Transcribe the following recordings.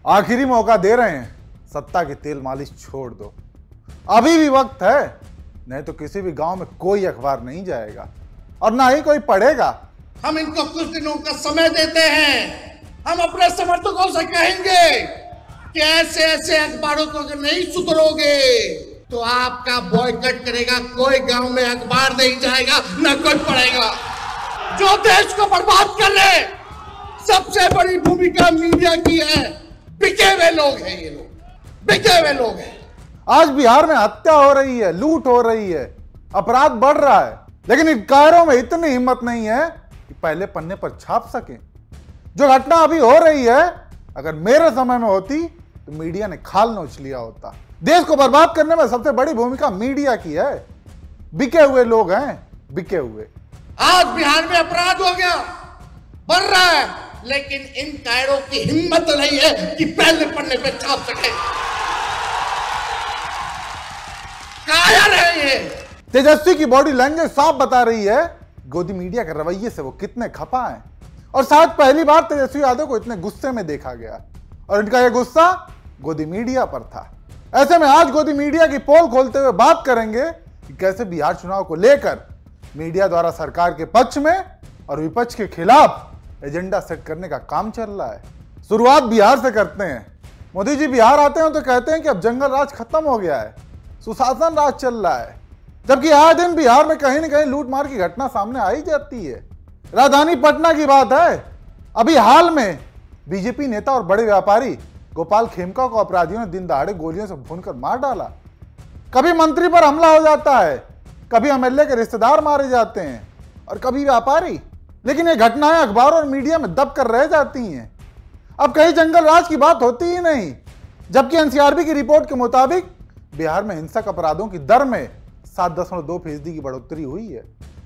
आखिरी मौका दे रहे हैं, सत्ता की तेल मालिश छोड़ दो, अभी भी वक्त है, नहीं तो किसी भी गांव में कोई अखबार नहीं जाएगा और ना ही कोई पढ़ेगा। हम इनको कुछ दिनों का समय देते हैं। हम अपने समर्थकों से कहेंगे कि ऐसे ऐसे अखबारों को अगर नहीं सुधरोगे तो आपका बॉयकॉट करेगा, कोई गांव में अखबार नहीं जाएगा, ना कोई पढ़ेगा। जो देश को बर्बाद कर रहे, सबसे बड़ी भूमिका मीडिया की है। बिके हुए लोग हैं ये लोग, बिके हुए लोग हैं। आज बिहार में हत्या हो रही है, लूट हो रही है, अपराध बढ़ रहा है, लेकिन इन कायरों में इतनी हिम्मत नहीं है कि पहले पन्ने पर छाप सके। जो घटना अभी हो रही है, अगर मेरे समय में होती तो मीडिया ने खाल नोच लिया होता। देश को बर्बाद करने में सबसे बड़ी भूमिका मीडिया की है। बिके हुए लोग हैं, बिके हुए। आज बिहार में अपराध हो गया, बढ़ रहा है, लेकिन इन कायरों की हिम्मत नहीं है कि पहले पन्ने पे छाप सके। कायर है ये। तेजस्वी की बॉडी लैंग्वेज साफ बता रही है गोदी मीडिया के रवैये से वो कितने खफा हैं। और शायद पहली बार तेजस्वी यादव को इतने गुस्से में देखा गया, और इनका यह गुस्सा गोदी मीडिया पर था। ऐसे में आज गोदी मीडिया की पोल खोलते हुए बात करेंगे कि कैसे बिहार चुनाव को लेकर मीडिया द्वारा सरकार के पक्ष में और विपक्ष के खिलाफ एजेंडा सेट करने का काम चल रहा है। शुरुआत बिहार से करते हैं। मोदी जी बिहार आते हैं तो कहते हैं कि अब जंगल राज खत्म हो गया है, सुशासन राज चल रहा है, जबकि आए दिन बिहार में कहीं न कहीं लूटमार की घटना सामने आई जाती है। राजधानी पटना की बात है, अभी हाल में बीजेपी नेता और बड़े व्यापारी गोपाल खेमका को अपराधियों ने दिन दहाड़े गोलियों से भूनकर मार डाला। कभी मंत्री पर हमला हो जाता है, कभी एमएलए के रिश्तेदार मारे जाते हैं, और कभी व्यापारी। लेकिन ये घटनाएं अखबार और मीडिया में दब कर रह जाती हैं। अब कहीं जंगल राज की बात होती ही नहीं, जबकि एनसीआरबी की रिपोर्ट के मुताबिक बिहार में हिंसक अपराधों की दर में 7.2% की बढ़ोतरी हुई है।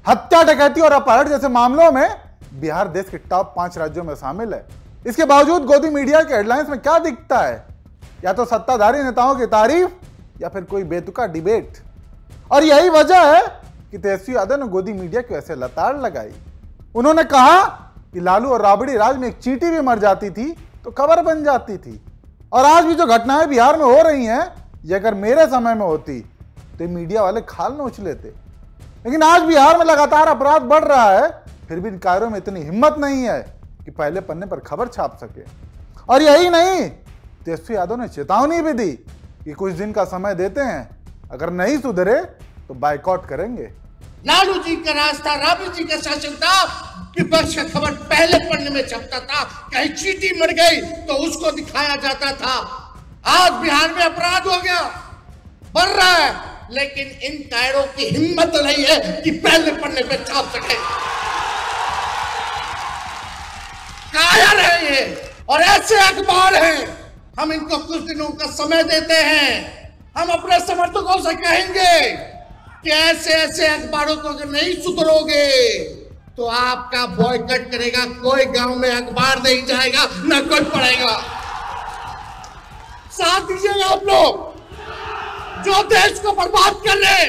हत्या, डकैती और अपहरण जैसे मामलों में बिहार देश के टॉप 5 राज्यों में शामिल है। इसके बावजूद गोदी मीडिया के हेडलाइंस में क्या दिखता है? या तो सत्ताधारी नेताओं की तारीफ या फिर कोई बेतुका डिबेट। और यही वजह है कि तेजस्वी यादव ने गोदी मीडिया को ऐसे लताड़ लगाई। उन्होंने कहा कि लालू और राबड़ी राज में एक चींटी भी मर जाती थी तो खबर बन जाती थी। और आज भी जो घटनाएं बिहार में हो रही हैं, ये अगर मेरे समय में होती तो मीडिया वाले खाल नोच लेते। लेकिन आज बिहार में लगातार अपराध बढ़ रहा है, फिर भी इन कायरों में इतनी हिम्मत नहीं है कि पहले पन्ने पर खबर छाप सके। और यही नहीं, तेजस्वी यादव ने चेतावनी भी दी कि कुछ दिन का समय देते हैं, अगर नहीं सुधरे तो बाइकआउट करेंगे। लालू जी का राज था, राबड़ी जी का शासन था, विपक्ष का खबर पहले पन्ने में छपता था। कहीं चींटी मर गई तो उसको दिखाया जाता था। आज बिहार में अपराध हो गया, बढ़ रहा है, लेकिन इन कायरों की हिम्मत नहीं है कि पहले पन्ने पे छाप सके। कायर है ये। और ऐसे अखबार हैं, हम इनको कुछ दिनों का समय देते हैं। हम अपने समर्थकों से कहेंगे कि ऐसे ऐसे अखबारों को अगर नहीं सुधरोगे तो आपका बॉयकॉट करेगा, कोई गांव में अखबार नहीं जाएगा, ना कोई पढ़ेगा। साथ दीजिएगा आप लोग। जो देश को बर्बाद कर रहे,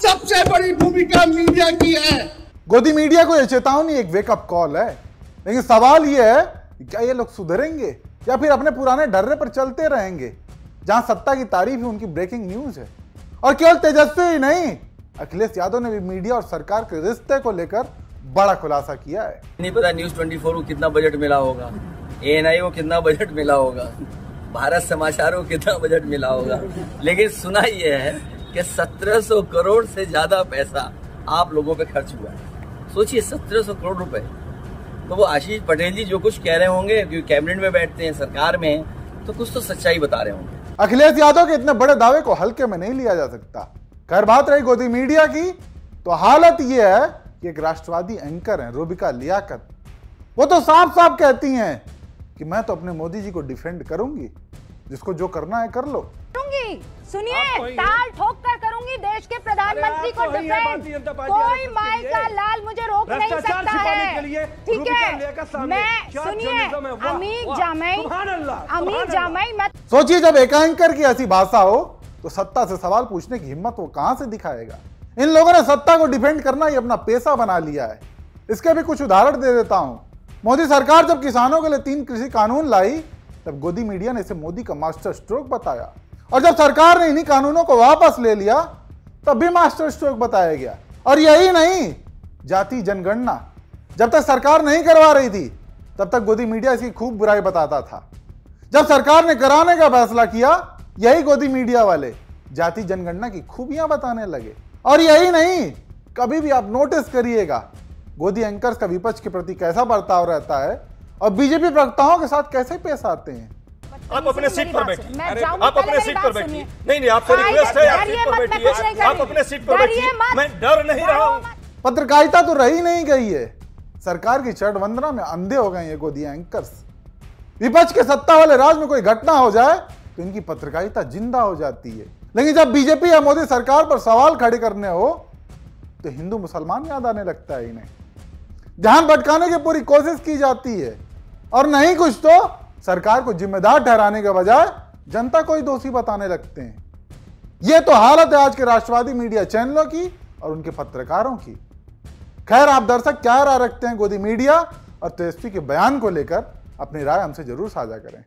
सबसे बड़ी भूमिका मीडिया की है। गोदी मीडिया को यह चेतावनी एक वेकअप कॉल है, लेकिन सवाल यह है कि क्या ये लोग सुधरेंगे या फिर अपने पुराने डर्रे पर चलते रहेंगे, जहां सत्ता की तारीफ ही उनकी ब्रेकिंग न्यूज है। और केवल तेजस्वी ही नहीं, अखिलेश यादव ने भी मीडिया और सरकार के रिश्ते को लेकर बड़ा खुलासा किया है। नहीं पता न्यूज 24 को कितना बजट मिला होगा, ANI को कितना बजट मिला होगा, भारत समाचार को कितना बजट मिला होगा, लेकिन सुना यह है कि 1700 करोड़ से ज्यादा पैसा आप लोगों पे खर्च हुआ है। सोचिए 1700 करोड़ रुपए। तो वो आशीष पटेल जी जो कुछ कह रहे होंगे, क्योंकि कैबिनेट में बैठते हैं, सरकार में हैं, तो कुछ तो सच्चाई बता रहे होंगे। अखिलेश यादव के इतने बड़े दावे को हल्के में नहीं लिया जा सकता। खैर बात रही गोदी मीडिया की, तो हालत यह है कि एक राष्ट्रवादी एंकर हैं रूबिका लियाकत, वो तो साफ साफ कहती हैं कि मैं तो अपने मोदी जी को डिफेंड करूंगी, जिसको जो करना है कर लो। सुनिए, ताल ठोक कर करूंगी देश के प्रधानमंत्री को डिफेंड। कोई माई का लाल मुझे रोक नहीं सकता है, ठीक है? मैं सुनिए, अमीर जामई मत सोचिए, जब एक एंकर की ऐसी भाषा हो तो सत्ता से सवाल पूछने की हिम्मत वो कहां से दिखाएगा? इन लोगों ने सत्ता को डिफेंड करना ही अपना पेशा बना लिया है। इसके भी कुछ उदाहरण दे देता हूं। मोदी सरकार जब किसानों के लिए 3 कृषि कानून लाई तब गोदी मीडिया ने इसे मोदी का मास्टर स्ट्रोक बताया, और जब सरकार ने इन्हीं कानूनों को वापस ले लिया तब भी मास्टर स्ट्रोक बताया गया। और यही नहीं, जाति जनगणना जब तक सरकार नहीं करवा रही थी तब तक गोदी मीडिया इसकी खूब बुराई बताता था। जब सरकार ने कराने का फैसला किया, यही गोदी मीडिया वाले जाति जनगणना की खूबियां बताने लगे। और यही नहीं, कभी भी आप नोटिस करिएगा गोदी एंकर्स का विपक्ष के प्रति कैसा बर्ताव रहता है और बीजेपी प्रवक्ताओं के साथ कैसे पेश आते हैं। आप अपने सीट पर बैठिए, आप अपने सीट पर बैठिए। नहीं, आपसे रिक्वेस्ट है, आप सीट पर बैठिए, आप अपने सीट पर बैठिए। मैं डर नहीं रहा हूं। पत्रकारिता तो रही नहीं गई है, सरकार की चढ़ वंदना में अंधे हो गए ये गोदी एंकर्स। विपक्ष के सत्ता वाले राज में कोई घटना हो जाए तो इनकी पत्रकारिता जिंदा हो जाती है, लेकिन जब बीजेपी या मोदी सरकार पर सवाल खड़े करने हो तो हिंदू मुसलमान याद आने लगता है इन्हें। ध्यान भटकाने की पूरी कोशिश की जाती है, और नहीं कुछ तो सरकार को जिम्मेदार ठहराने के बजाय जनता को ही दोषी बताने लगते हैं। यह तो हालत है आज के राष्ट्रवादी मीडिया चैनलों की और उनके पत्रकारों की। खैर, आप दर्शक क्या राय रखते हैं गोदी मीडिया और तेजस्वी के बयान को लेकर? अपनी राय हमसे जरूर साझा करें।